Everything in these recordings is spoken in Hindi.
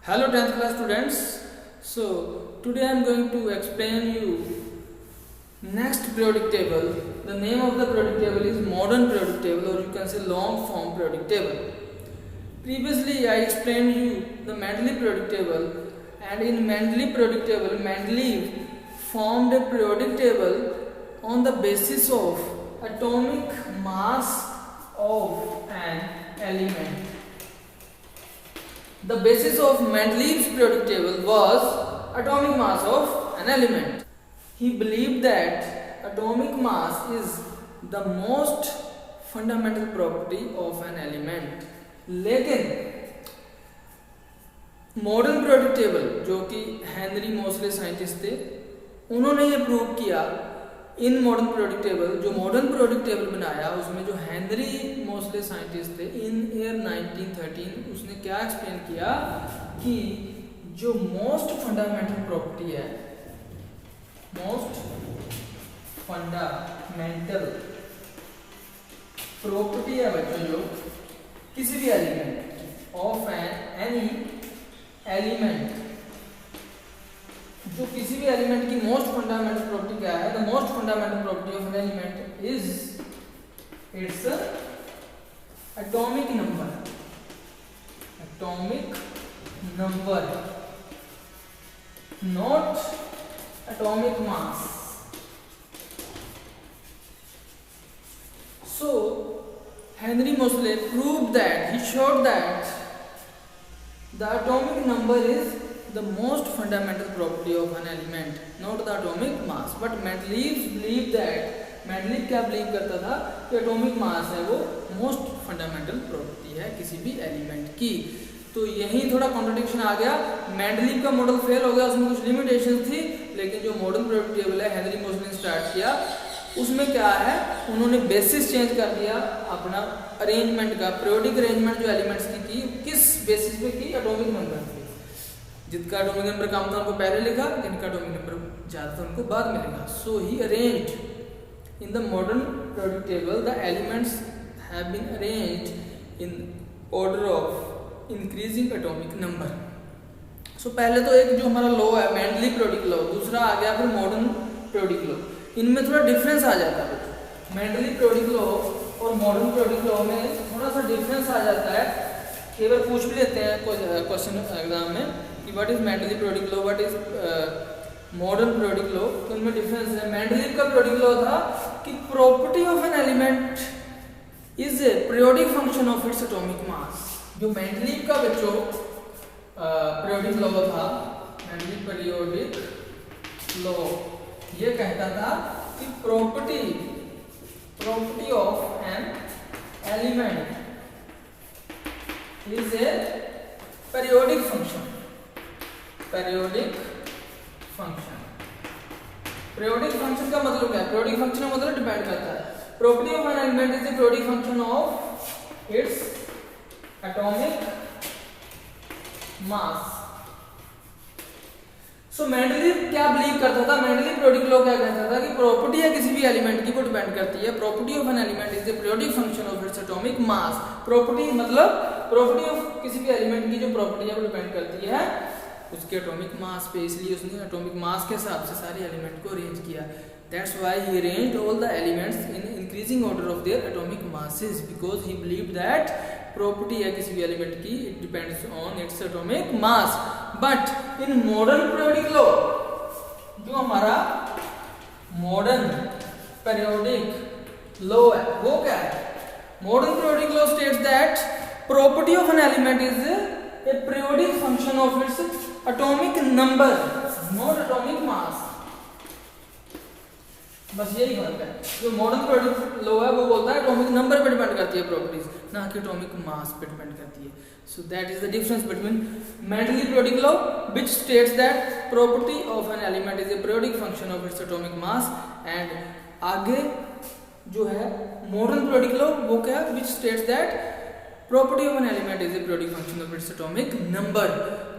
Hello 10th class students. So today I am going to explain you next periodic table. The name of the periodic table is modern periodic table, or you can say long form periodic table. Previously I explained you the Mendeleev periodic table, and in Mendeleev periodic table Mendeleev formed a periodic table on the basis of atomic mass of an element. The basis of Mendeleev's periodic table was atomic mass of an element. He believed that atomic mass is the most fundamental property of an element. लेकिन मॉडर्न पीरियोडिक टेबल, जो कि हेनरी मोसले साइंटिस्ट थे, उन्होंने ये प्रूव किया इन मॉडर्न पीरियोडिक टेबल, जो मॉडर्न पीरियोडिक टेबल बनाया उसमें जो हेनरी मोसले साइंटिस्ट थे इन ईयर 1913, उसने क्या एक्सप्लेन किया कि जो मोस्ट फंडामेंटल प्रॉपर्टी है, मोस्ट फंडामेंटल प्रॉपर्टी है बच्चों, जो किसी भी एलिमेंट ऑफ एनी एलिमेंट, जो किसी भी एलिमेंट की मोस्ट फंडामेंटल प्रॉपर्टी क्या है, the most fundamental property of an element is its atomic number. Atomic number, not atomic mass. So Henry Moseley proved that, he showed that the atomic number is the most fundamental property of an element, not the atomic mass. But Mendeleev believed that, Mendeleev क्या बिलीव करता था कि एटॉमिक मास है वो मोस्ट फंडामेंटल प्रॉपर्टी है किसी भी एलिमेंट की. तो यही थोड़ा कॉन्ट्रडिक्शन आ गया. मेंडलीव का मॉडल फेल हो गया, उसमें कुछ लिमिटेशन थी, लेकिन जो मॉडर्न पीरियोडिक टेबल है हेनरी मोसले ने स्टार्ट किया, उसमें क्या है, उन्होंने बेसिस चेंज कर दिया अपना अरेंजमेंट का. पीरियोडिक अरेंजमेंट जो एलिमेंट्स की थी, किस बेसिस पे की, एटॉमिक नंबर पे. जिनका एटॉमिक नंबर कम था उनको पहले लिखा, जिनका एटॉमिक नंबर ज़्यादा था उनको बाद में लिखा. So he arranged in the modern periodic table the elements have been arranged in order of increasing atomic number. So पहले तो एक जो हमारा लॉ है मेंडलीव पीरियोडिक लॉ, दूसरा आ गया फिर मॉडर्न पीरियोडिक लॉ. इनमें थोड़ा डिफरेंस आ जाता है. मेंडलीव पीरियोडिक लॉ और मॉडर्न पीरियोडिक लॉ में थोड़ा सा डिफरेंस आ जाता है. कई बार पूछ भी लेते हैं क्वेश्चन एग्जाम में कि what is Mendeleev periodic law, what is modern periodic law. तो इनमें डिफरेंस है. मेंडलीव का पीरियोडिक लॉ था कि property of an element is a periodic function of its atomic mass. जो मेंडलीव का बच्चों पीरियोडिक लॉ था, मेंडलीव पीरियोडिक लॉ ये कहता था कि property of an element is a periodic function. Periodic function, periodic function का मतलब क्या है? पीरियोडिक फंक्शन का मतलब डिपेंड करता है. Property of an element is a periodic function of its atomic mass. So Mendeleev क्या बिलीव करता था? मेंडलीव पीरियोडिक लॉ क्या कहता था कि प्रॉपर्टी है किसी भी एलिमेंट की वो डिपेंड करती है. Property of an element is the periodic function of its atomic mass. Property मतलब प्रॉपर्टी ऑफ किसी भी एलिमेंट की जो प्रॉपर्टी है वो डिपेंड करती है उसके एटॉमिक मास पे. इसलिए उसने एटॉमिक मास के हिसाब से सारे एलिमेंट को अरेंज किया. That's why he arranged all the elements in increasing order of their atomic masses, because he believed that property है किसी भी एलिमेंट की, it depends on its atomic mass. But in modern periodic law, जो हमारा मॉडर्न पीरियोडिक लॉ है वो क्या है? Modern periodic law states that property of an element is a periodic function of its atomic number, not atomic mass. बस यही फर्क है. जो मॉडर्न पीरियोडिक लॉ है वो बोलता है एटॉमिक नंबर पे डिपेंड करती है प्रॉपर्टीज, ना कि एटॉमिक मास पे डिपेंड करती है. So that is the difference between Mendeleev periodic law which states that property of an element is a periodic function of its atomic mass, and आगे जो है मॉडर्न पीरियोडिक लॉ वो क्या है, which states that property of an element is a periodic function of its atomic number.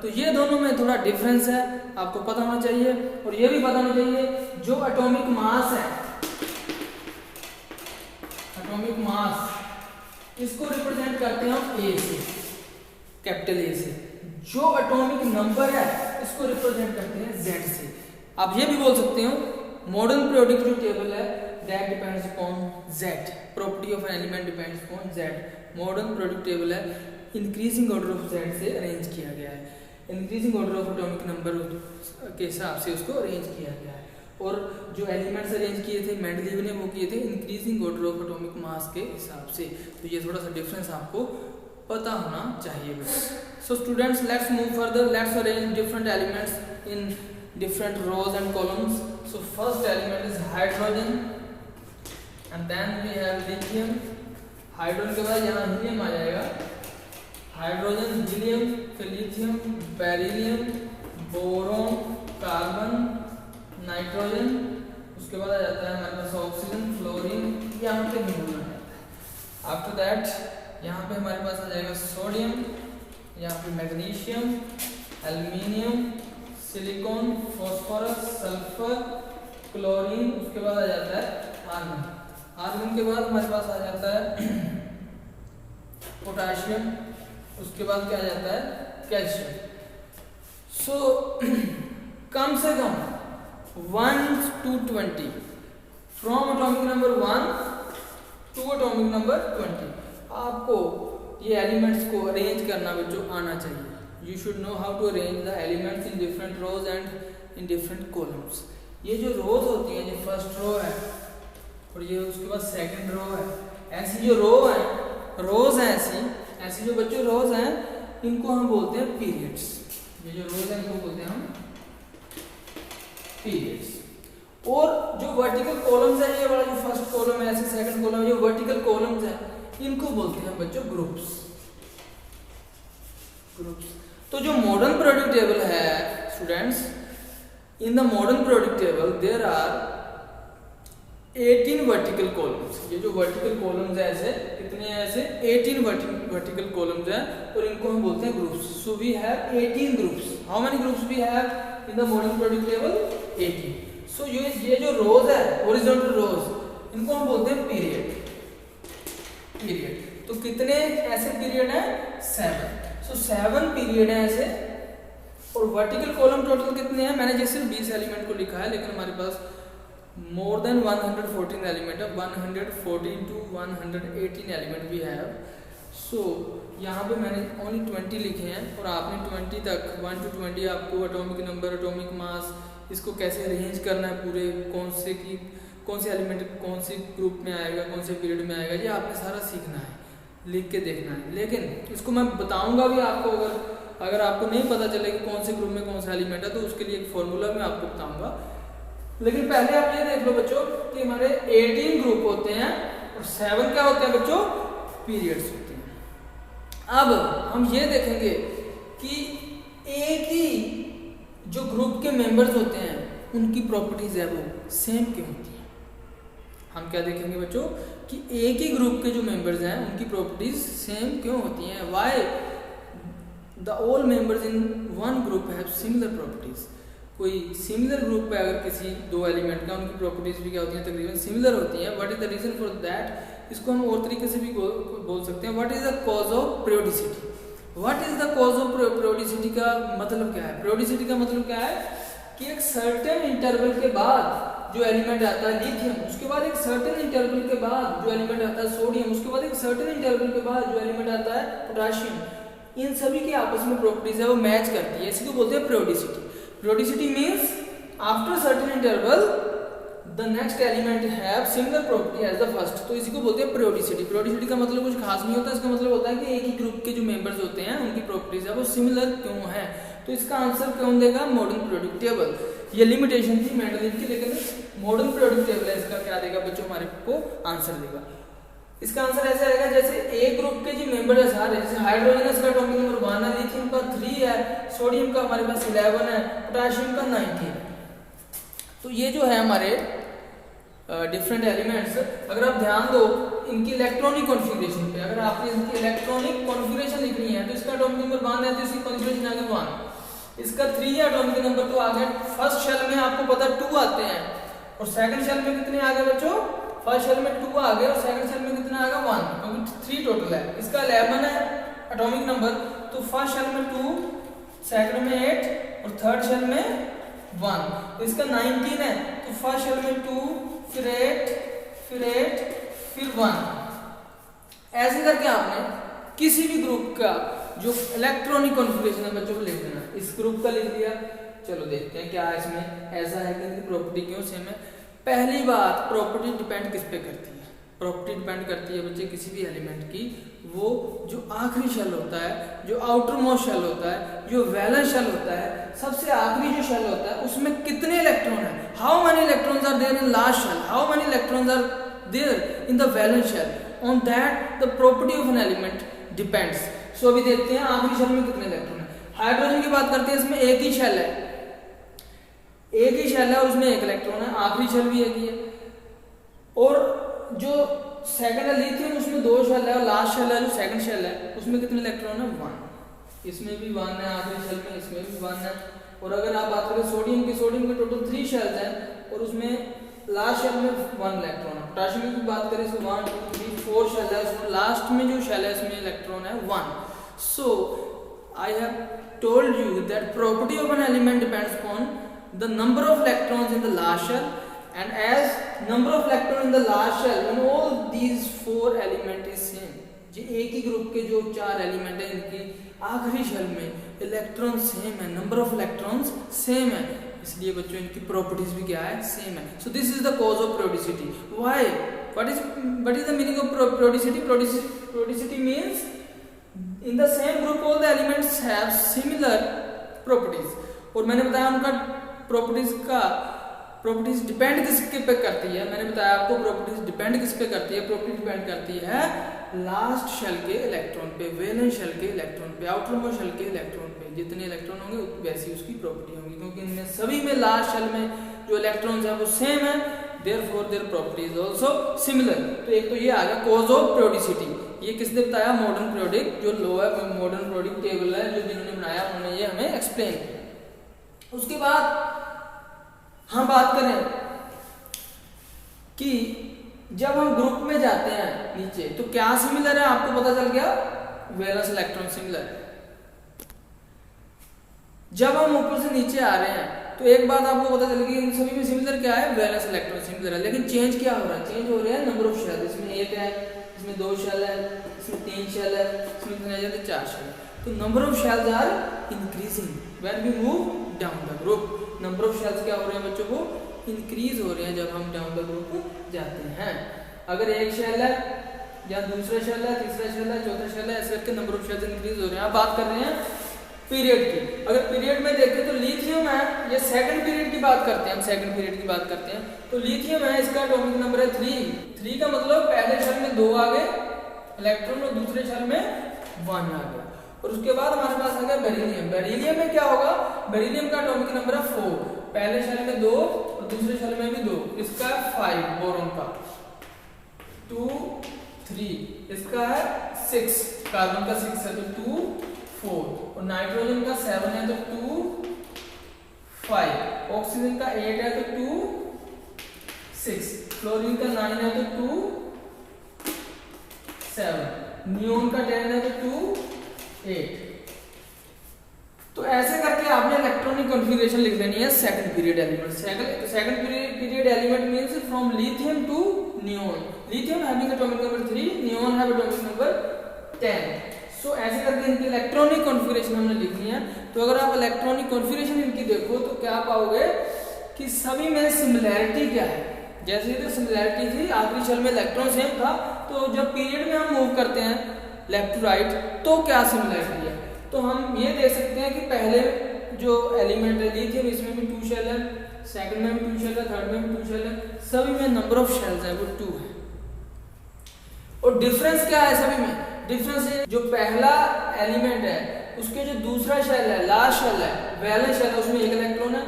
तो ये दोनों में थोड़ा डिफरेंस है, आपको पता होना चाहिए. और ये भी पता होना चाहिए जो एटॉमिक मास है, एटॉमिक मास इसको रिप्रेजेंट करते हैं हम ए से, कैपिटल ए से. जो एटॉमिक नंबर है इसको रिप्रेजेंट करते हैं Z से। आप ये भी बोल सकते हो मॉडर्न पीरियोडिक जो टेबल है that depends upon Z, property of an element depends upon Z। Modern periodic table है इंक्रीजिंग ऑर्डर ऑफ Z से अरेंज किया गया है, increasing order of atomic number के हिसाब से उसको अरेंज किया गया है। और जो एलिमेंट्स अरेंज किए थे मेंडलीव ने वो किए थे increasing order of atomic mass के हिसाब से। तो ये थोड़ा सा डिफरेंस आपको पता होना चाहिए बस। So students let's move further, let's arrange different elements in different rows and columns. So first element is hydrogen and then we have lithium. Hydrogen के बाद यहाँ हीलियम आ जाएगा, हाइड्रोजन, हीलियम, फिर lithium, beryllium, boron, carbon, nitrogen, उसके बाद आ जाता है हमारे पास ऑक्सीजन, फ्लोरीन, यहाँ पे मिलना है। आफ्टर दैट यहाँ पे हमारे पास आ जाएगा सोडियम, यहाँ पे magnesium, aluminium, silicon, phosphorus, sulphur, chlorine, उसके बाद आ जाता है आर्गन। आर्गन के बाद हमारे पास आ जाता है पोटाशियम, उसके बाद क्या आ जाता है कैल्शियम। सो कम से कम 1 to 20 from atomic number 1 to atomic number 20 आपको ये एलिमेंट्स को अरेंज करना बच्चों आना चाहिए। You should know how to arrange the elements in different rows and in different columns. ये जो रोज होती हैं, जो फर्स्ट रो है और ये उसके बाद सेकंड रो है, ऐसी जो रो है, रोज है ऐसी जो बच्चों रोज हैं इनको हम बोलते हैं पीरियड्स। ये जो रोज है इनको बोलते हैं हम पीरियड्स। और जो वर्टिकल कॉलम्स है, ये वाला जो फर्स्ट कॉलम है, ऐसे सेकंड कॉलम है, जो वर्टिकल कॉलम्स है इनको बोलते हैं बच्चों ग्रुप्स। तो जो मॉडर्न पीरियोडिक टेबल है students, in the modern periodic table there are 18 vertical columns. ये जो वर्टिकल कॉलम्स है ऐसे कितने हैं, ऐसे 18 वर्टिकल कॉलम्स हैं और इनको हम बोलते हैं groups. So we have 18 groups. How many groups we have in the modern periodic table? 18। So ये जो रोज है हॉरिजॉन्टल रोज, इनको हम बोलते हैं पीरियड। तो कितने ऐसे पीरियड हैं? 7। सो 7 पीरियड है ऐसे। और वर्टिकल कॉलम टोटल कितने हैं? मैंने जैसे 20 एलिमेंट को लिखा है, लेकिन हमारे पास मोर देन 114 एलिमेंट है, 114 to 118 एलिमेंट भी है। सो यहाँ पे मैंने ओनली 20 लिखे हैं और आपने 20 तक 1 to 20 आपको एटॉमिक नंबर, एटॉमिक मास, इसको कैसे अरेंज करना है पूरे, कौन से एलिमेंट कौन से ग्रुप में आएगा, कौन से पीरियड में आएगा, ये आपने सारा सीखना है, लिख के देखना है। लेकिन इसको मैं बताऊंगा भी आपको, अगर आपको नहीं पता चले कि कौन से ग्रुप में कौन सा एलिमेंट है तो उसके लिए एक फॉर्मूला मैं आपको बताऊंगा। लेकिन पहले आप ये देख लो बच्चों कि हमारे 18 ग्रुप होते हैं और 7 क्या होते हैं बच्चों? पीरियड्स होते हैं। अब हम ये देखेंगे कि एक ही जो ग्रुप के मेंबर्स होते हैं उनकी प्रॉपर्टीज है वो सेम क्यों होती है। हम क्या देखेंगे बच्चों कि एक ही ग्रुप के जो मेंबर्स हैं उनकी प्रॉपर्टीज सेम क्यों होती हैं। Why the all members in one group have similar properties. कोई सिमिलर ग्रुप पे अगर किसी दो एलिमेंट का, उनकी प्रॉपर्टीज भी क्या होती हैं? तकरीबन सिमिलर होती हैं। What is the reason for that? इसको हम और तरीके से भी बोल सकते हैं, what is the cause of periodicity. What is the cause of periodicity का मतलब क्या है? पीरियोडिसिटी का मतलब क्या है कि एक सर्टेन इंटरवल के बाद जो एलिमेंट आता है लिथियम, उसके बाद एक सर्टेन इंटरवल के बाद जो एलिमेंट आता है सोडियम, उसके बाद एक सर्टेन इंटरवल के बाद जो एलिमेंट आता है पोटाशियम, इन सभी की आपस में प्रॉपर्टीज है वो मैच करती है। इसी को बोलते हैं periodicity. Periodicity means after certain interval the next element have similar property as the first. तो इसी को बोलते हैं पीरियोडिसिटी। पीरियोडिसिटी का मतलब कुछ खास नहीं होता, इसका मतलब होता है कि एक ही ग्रुप के जो मेंबर्स होते हैं उनकी प्रॉपर्टीज है वो सिमिलर क्यों है। तो इसका आंसर कौन देगा? Modern periodic table. ये लिमिटेशन थी मेंडलीव की, लेकिन मॉडर्न पीरियोडिक टेबल है इसका क्या देगा बच्चों? हमारे को आंसर देगा। इसका आंसर ऐसा आएगा जैसे एक ग्रुप के जो मेंबर है सारे, जैसे हाइड्रोजन इसका एटॉमिक नंबर 1 है, लिथियम का 3 है, सोडियम का हमारे पास 11 है, पोटेशियम का 19 है। तो ये जो है हमारे डिफरेंट एलिमेंट्स, अगर आप ध्यान दो इनकी इलेक्ट्रॉनिक कॉन्फ़िगरेशन पे, अगर आपने इनकी इलेक्ट्रॉनिक कॉन्फ़िगरेशन लिखनी है तो इसका एटॉमिक नंबर 1 है तो इसकी कॉन्फ़िगरेशन आ गया 1। इसका 3 है एटॉमिक नंबर तो आ गया। फर्स्ट शेल में आपको पता 2 आते हैं और सेकंड शेल में कितने आ गए बच्चों? फर्स्ट शेल में 2 आ गए और सेकंड शेल में कितना आ गया? 1, क्योंकि 3 टोटल है। इसका 11 है एटॉमिक नंबर, तो फर्स्ट शेल में 2 सेकंड में 8 और थर्ड शेल में 1। इसका 19 है तो फर्स्ट शेल में 2, फिर 8, फिर 8, फिर 1। ऐसे करके आपने किसी भी ग्रुप का जो इलेक्ट्रॉनिक कॉन्फ़िगरेशन है बच्चों को लिख देना। इस ग्रुप का लिख दिया, चलो देखते हैं क्या है इसमें। ऐसा है कि इनकी प्रॉपर्टी क्यों सेम है। पहली बात, प्रॉपर्टी डिपेंड किस पे करती है? प्रॉपर्टी डिपेंड करती है बच्चे किसी भी एलिमेंट की, वो जो आखिरी शेल होता है, जो आउटर मोस्ट शेल होता है, जो वैलेंस शेल होता है, सबसे आखिरी जो शेल होता है उसमें कितने इलेक्ट्रॉन है, how many electrons are there in last shell, how many electrons are there in the valence shell, on that the property of an element depends. So अभी देखते हैं आखिरी शेल में कितने इलेक्ट्रॉन है। हाइड्रोजन की बात करते हैं, इसमें एक ही शेल है, एक ही शेल है और उसमें एक इलेक्ट्रॉन है, आखिरी शेल भी एक ही है। और जो सेकंड है लिथियम, उसमें 2 शेल है और लास्ट शेल है जो सेकंड शेल है उसमें कितने इलेक्ट्रॉन है? 1। इसमें भी 1 है आखिरी शेल में, इसमें भी 1 है। और अगर आप बात करें सोडियम की, सोडियम के टोटल 3 शेल्स हैं और उसमें लास्ट शेल में 1 इलेक्ट्रॉन है। पोटेशियम की बात करें इसमें 1 2 3 4 शेल है, उसमें लास्ट में जो शेल है इसमें इलेक्ट्रॉन है 1। So I have told you that property of an element depends upon the number of electrons in the last shell, and as number of electron in the last shell when all these 4 element is same, ये एक ही ग्रुप के जो 4 एलिमेंट है इनकी आखिरी शेल में इलेक्ट्रॉन सेम है, नंबर ऑफ इलेक्ट्रॉन्स सेम है, इसलिए बच्चों इनकी प्रॉपर्टीज भी क्या है? सेम है। So this is the cause of periodicity. Why? What is the meaning of periodicity? Periodicity means in the same group all the elements have similar properties. और मैंने बताया उनका प्रॉपर्टीज डिपेंड किसके पे करती है? मैंने बताया आपको प्रॉपर्टीज डिपेंड किस पे करती है? प्रॉपर्टी डिपेंड करती है लास्ट शेल के इलेक्ट्रॉन पे, वैलेंस शेल के इलेक्ट्रॉन पे, आउटर मोस्ट शेल के इलेक्ट्रॉन पे। जितने इलेक्ट्रॉन होंगे वैसी उसकी प्रॉपर्टी होगी, क्योंकि इनमें सभी में लास्ट शेल में जो इलेक्ट्रॉन्स है वो सेम है, therefore their property is also similar. तो एक तो ये आ गया कॉज ऑफ periodicity। ये किसने बताया? मॉडर्न पीरियोडिक जो लो है, मॉडर्न पीरियोडिक टेबल है जो जिन्होंने बनाया उन्होंने ये हमें एक्सप्लेन किया। उसके बाद हम बात करें कि जब हम ग्रुप में जाते हैं नीचे तो क्या सिमिलर है? आपको पता चल गया, वैलेंस इलेक्ट्रॉन सिमिलर है। जब हम ऊपर से नीचे आ रहे हैं तो एक बात आपको पता चल गई, इन सभी में सिमिलर क्या है? वैलेंस इलेक्ट्रॉन सिमिलर है। लेकिन चेंज क्या हो रहा है? चेंज हो रहा है नंबर ऑफ शेल। इसमें 1 है, इसमें 2 शेल है, इसमें 3 शेल है, इसमें कितने शेल है? 4 शेल। तो number of shells are increasing when we move down the group. Number of shells क्या हो रहे हैं बच्चों? को इंक्रीज हो रहे हैं जब हम डाउन द ग्रुप जाते हैं। अगर एक शेल है या दूसरा शेल है, तीसरा शेल है, चौथा शेल है, ऐसे करके नंबर ऑफ शेल्स इंक्रीज हो रहे हैं। अब बात कर रहे हैं पीरियड की। अगर पीरियड में देखें तो लिथियम है, ये सेकंड पीरियड की बात करते हैं, हम सेकंड पीरियड की बात करते हैं। तो लिथियम है, इसका एटॉमिक नंबर है 3 का मतलब पहले शेल में 2 आ गए इलेक्ट्रॉन और दूसरे शेल में 1 आ गया। और उसके बाद हमारे पास आ गया बेरिलियम। बेरिलियम में क्या होगा? बेरिलियम का एटॉमिक नंबर है 4, पहले शेल में 2 और दूसरे शेल में भी 2, इसका 5 बोरॉन का 2 3, इसका है 6, कार्बन का 6 है तो 2 4, और नाइट्रोजन का 7 है तो 2 5, ऑक्सीजन का 8 है तो 2 6, फ्लोरीन का 9 है तो 2 7, नियोन का 10 है तो 2 8। तो ऐसे करके आपने इलेक्ट्रॉनिक कॉन्फ़िगरेशन लिख लेनी है second period element. Second period element means from lithium to neon. Lithium having atomic number 3, neon have atomic number 10। So ऐसे करके इनकी इलेक्ट्रॉनिक कॉन्फ़िगरेशन हमने लिखनी है। तो अगर आप इलेक्ट्रॉनिक कॉन्फ़िगरेशन इनकी देखो तो क्या पाओगे कि सभी में सिमिलैरिटी क्या है। जैसे तो सिमिलैरिटी थी, आखिरी शेल में इलेक्ट्रॉन सेम था, तो जब पीरियड में हम मूव करते हैं लेफ्ट टू राइट तो क्या सिमिलैरिटी है? तो हम ये देख सकते हैं कि पहले जो एलिमेंट है लिथियम, इसमें भी 2 शेल है, सेकंड में भी 2 शेल है, थर्ड में भी 2 शेल है, सभी में नंबर ऑफ शेल्स है वो 2 है। और डिफरेंस क्या है सभी में? डिफरेंस है जो पहला एलिमेंट है उसके जो दूसरा शेल है, लास्ट शेल है, वैलेंस शेल है, उसमें 1 इलेक्ट्रॉन है,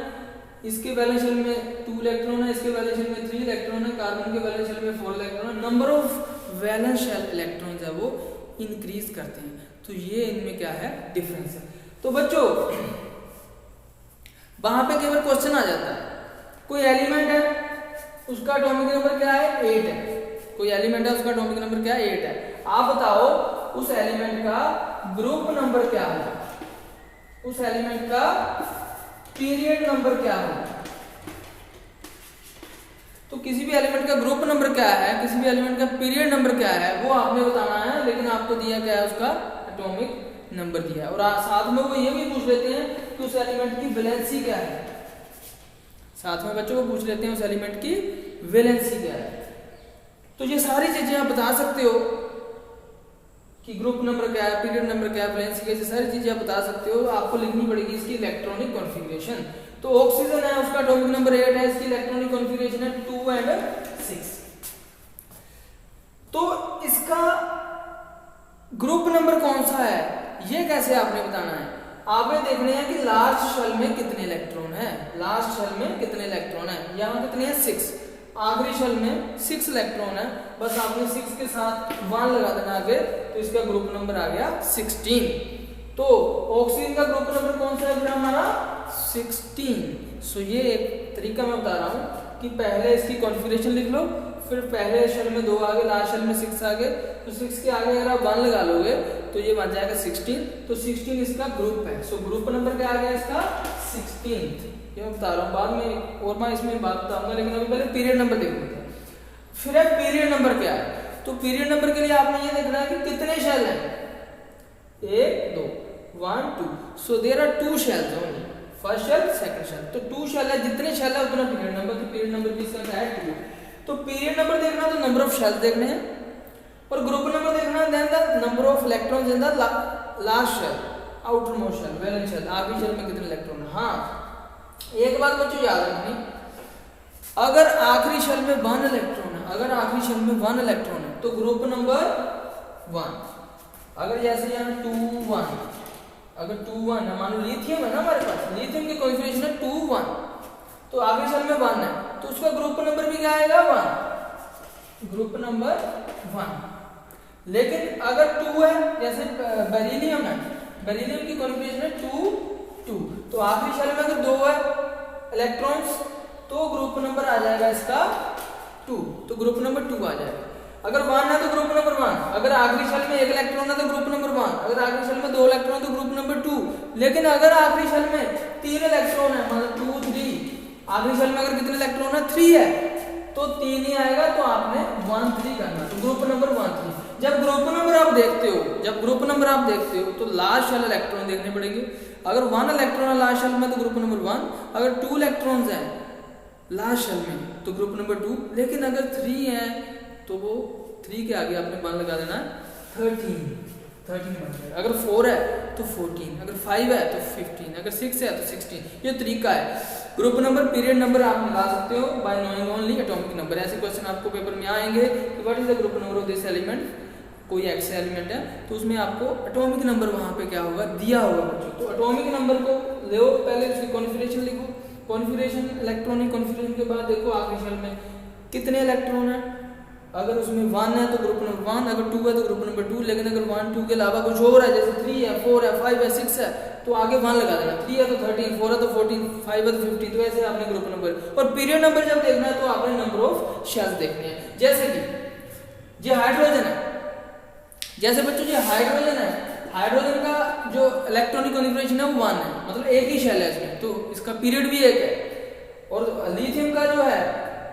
इसके वैलेंस शेल में 2 इलेक्ट्रॉन है, इसके वैलेंस शेल में 3 इलेक्ट्रॉन है, कार्बन के वैलेंस शेल में 4 इलेक्ट्रॉन है। Number of valence shell electrons है वो इंक्रीज करते हैं। तो ये इनमें क्या है? डिफरेंस है। तो बच्चों वहां पे केवल क्वेश्चन आ जाता है, कोई एलिमेंट है उसका एटॉमिक नंबर क्या है? 8 है। कोई एलिमेंट है उसका एटॉमिक नंबर क्या है? 8 है। आप बताओ उस एलिमेंट का ग्रुप नंबर क्या है? उस एलिमेंट का पीरियड नंबर क्या होगा। तो किसी भी एलिमेंट का ग्रुप नंबर क्या है, किसी भी एलिमेंट का पीरियड नंबर क्या है, वो आपने बताना है, लेकिन आपको दिया गया है उसका एटॉमिक नंबर दिया है। और साथ में वो ये भी पूछ लेते हैं कि उस एलिमेंट की वैलेंसी क्या है। साथ में बच्चों को पूछ लेते हैं उस एलिमेंट की वैलेंसी क्या है। तो ये सारी चीजें आप बता सकते हो कि ग्रुप नंबर क्या है, पीरियड नंबर क्या है, वैलेंसी क्या है, सारी चीजें आप बता सकते हो। आपको लिखनी पड़ेगी इसकी इलेक्ट्रॉनिक कॉन्फ़िगरेशन। तो ऑक्सीजन है, उसका एटॉमिक नंबर 8 है, इसकी इलेक्ट्रॉनिक कॉन्फ़िगरेशन है 2 और 6। तो इसका ग्रुप नंबर कौन सा है, ये कैसे आपने बताना है। आपने देखने हैं कि लास्ट शेल में कितने इलेक्ट्रॉन है, लास्ट शेल में कितने इलेक्ट्रॉन है, यहाँ कितने हैं 6, आखिरी शेल में 6 इलेक्ट्रॉन है। बस आपने 6 के साथ 1 लगा देना आगे, तो इसका ग्रुप नंबर आ गया 16। तो ऑक्सीजन का ग्रुप नंबर कौन सा है हमारा 16। सो ये एक तरीका मैं बता रहा हूँ कि पहले इसकी कॉन्फ़िगरेशन लिख लो, फिर पहले शेल में 2 आगे, लास्ट शेल में 6 आगे, तो 6 के आगे अगर आप 1 लगा लोगे तो ये बन जाएगा 16। तो 16 इसका ग्रुप है। सो ग्रुप नंबर क्या आ गया इसका 16। ये मैं बता रहा हूँ, बाद में और मैं इसमें बात बताऊंगा, लेकिन अभी पहले पीरियड नंबर देख लेते हैं। फिर है पीरियड नंबर क्या है। तो पीरियड नंबर के लिए आपने ये देखना है कि कितने शेल हैं, 1 2 1 2। So there are 2 shells only, first shell second shell. तो 2 शेल है, जितने शेल है उतना पीरियड नंबर। तो पीरियड नंबर भी इसका क्या है 2। तो पीरियड नंबर देखना तो नंबर ऑफ शेल्स देखने हैं, और ग्रुप नंबर देखना then the number of electrons in the last shell, outermost shell, valence shell, आखिरी शेल में कितने इलेक्ट्रॉन है। हाँ एक बात बच्चों याद रखनी, अगर आखिरी शेल में 1 इलेक्ट्रॉन है, अगर आखिरी शेल में 1 इलेक्ट्रॉन है तो ग्रुप नंबर 1। अगर जैसे यहाँ 2 1, अगर 2 1 है, मान लो लिथियम है ना हमारे पास, लिथियम की कॉन्फ़िगरेशन है 2 1, तो आखिरी शेल में 1 है, तो उसका ग्रुप नंबर भी क्या आएगा 1, ग्रुप नंबर 1। लेकिन अगर 2 है, जैसे बेरिलियम है, बेरिलियम की कॉन्फ़िगरेशन है 2 2, तो आखिरी शेल में अगर 2 है इलेक्ट्रॉन्स तो ग्रुप नंबर आ जाएगा इसका 2, तो ग्रुप नंबर 2 आ जाएगा। अगर 1 है तो ग्रुप नंबर 1, अगर आखिरी शेल में 1 इलेक्ट्रॉन है तो ग्रुप नंबर 1, अगर आखिरी शेल में 2 इलेक्ट्रॉन तो ग्रुप नंबर 2। लेकिन अगर आखिरी शेल में 3 इलेक्ट्रॉन है, मतलब 2 3, आखिरी शेल में अगर कितने इलेक्ट्रॉन है 3 है, तो 3 ही आएगा, तो आपने 1 3 करना, तो ग्रुप नंबर 1 3। जब ग्रुप नंबर आप देखते हो, जब ग्रुप नंबर आप देखते हो तो लास्ट शेल इलेक्ट्रॉन देखने पड़ेंगे। अगर 1 इलेक्ट्रॉन है लास्ट शेल में तो ग्रुप नंबर 1, अगर 2 इलेक्ट्रॉन्स हैं लास्ट शेल में तो ग्रुप नंबर 2, लेकिन अगर 3 है तो वो 3 के आगे आपने 1 लगा देना 13 बन जाएगा। अगर 4 है तो 14, अगर 5 है तो 15, अगर 6 है तो 16। ये तरीका है। ग्रुप नंबर पीरियड नंबर आप निकाल सकते हो bye knowing only atomic number. ऐसे क्वेश्चन आपको पेपर में आएंगे कि what is the group number of this element, कोई एक्स एलिमेंट है तो उसमें आपको एटॉमिक नंबर वहां पे क्या होगा दिया होगा बच्चों। तो एटॉमिक नंबर को लो, पहले उसकी कॉन्फ़िगरेशन लिखो, कॉन्फ़िगरेशन इलेक्ट्रॉनिक कॉन्फ़िगरेशन के बाद देखो आखिरी शेल में कितने इलेक्ट्रॉन है। अगर उसमें 1 है तो ग्रुप नंबर 1, अगर 2 है तो ग्रुप नंबर 2। लेकिन अगर 1 2 के अलावा कुछ और है, जैसे 3 है 4 है 5 है 6 है, तो आगे 1 लगा देना। 3 है तो 13, 4 है तो 14, 5 है तो 15। तो ऐसे आपने ग्रुप नंबर और पीरियड नंबर जब देखना है तो आपने नंबर ऑफ शेल्स देखने हैं। जैसे कि ये हाइड्रोजन है, जैसे बच्चों ये हाइड्रोजन है, हाइड्रोजन का जो इलेक्ट्रॉनिक कॉन्फ़िगरेशन है वो 1 है, मतलब एक ही शेल है इसमें, तो इसका पीरियड भी एक है। और लिथियम का जो है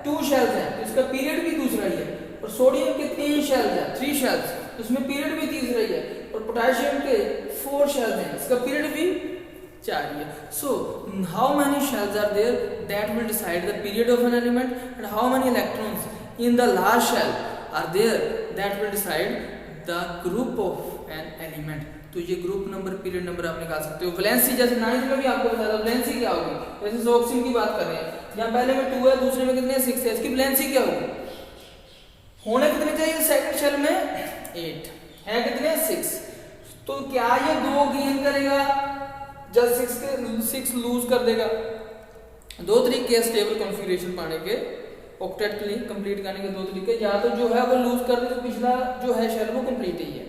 2 शेल्स हैं, तो इसका पीरियड भी दूसरा ही है। और सोडियम के 3 शेल्स हैं, 3 शेल्स, तो इसमें पीरियड भी तीसरा ही है। और पोटेशियम के 4 शेल्स हैं, इसका पीरियड भी 4 ही है। So how many shells are there that will decide the period of an element, and how many electrons in the last shell are there that will decide the group of an element. तो ये ग्रुप नंबर पीरियड नंबर आप निकाल सकते हो। वैलेंसी जैसे 9th में भी आपको बताया था वैलेंसी क्या होगी, जैसे ऑक्सीजन की बात कर रहे हैं, यहाँ पहले में 2 है, दूसरे में कितने 6 है, इसकी वैलेंसी क्या होगी, होने कितने चाहिए सेकंड शेल में 8 है, कितने 6। तो क्या ये 2 गेन करेगा, जब 6 लूज कर देगा। 2 तरीके स्टेबल कॉन्फ़िगरेशन पाने के, ऑक्टेट कंप्लीट करने के 2 तरीके, या तो जो है वो लूज कर दे तो पिछला जो है शेल वो कंप्लीट ही है,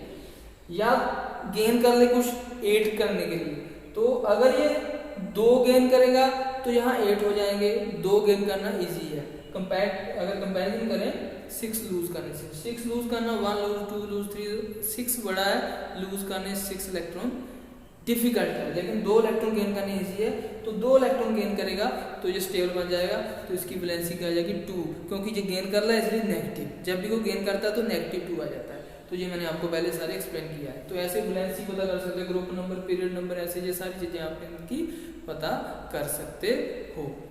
या गेन कर ले कुछ 8 करने के लिए। तो अगर ये 2 गेन करेगा तो यहाँ 8 हो जाएंगे, 2 गेन करना इजी है। अगर कंपैरिजन करें 6 लूज करने से, 6 लूज करना 1 लूज 2 लूज 3, 6 बड़ा है, लूज करने 6 इलेक्ट्रॉन डिफिकल्ट है, लेकिन 2 इलेक्ट्रॉन गेन करना ईजी है, तो 2 इलेक्ट्रॉन गेन करेगा तो ये स्टेबल बन जाएगा, तो इसकी वैलेंसी क्या आ जाएगी 2, क्योंकि ये गेन कर रहा है इसलिए नेगेटिव, जब भी वो गेन करता है तो -2 आ जाता है। तो ये मैंने आपको पहले सारे एक्सप्लेन किया है। तो ऐसे वैलेंसी पता कर सकते हैं, ग्रुप नंबर, पीरियड नंबर, ऐसे ये सारी चीज़ें आप इनकी पता कर सकते हो।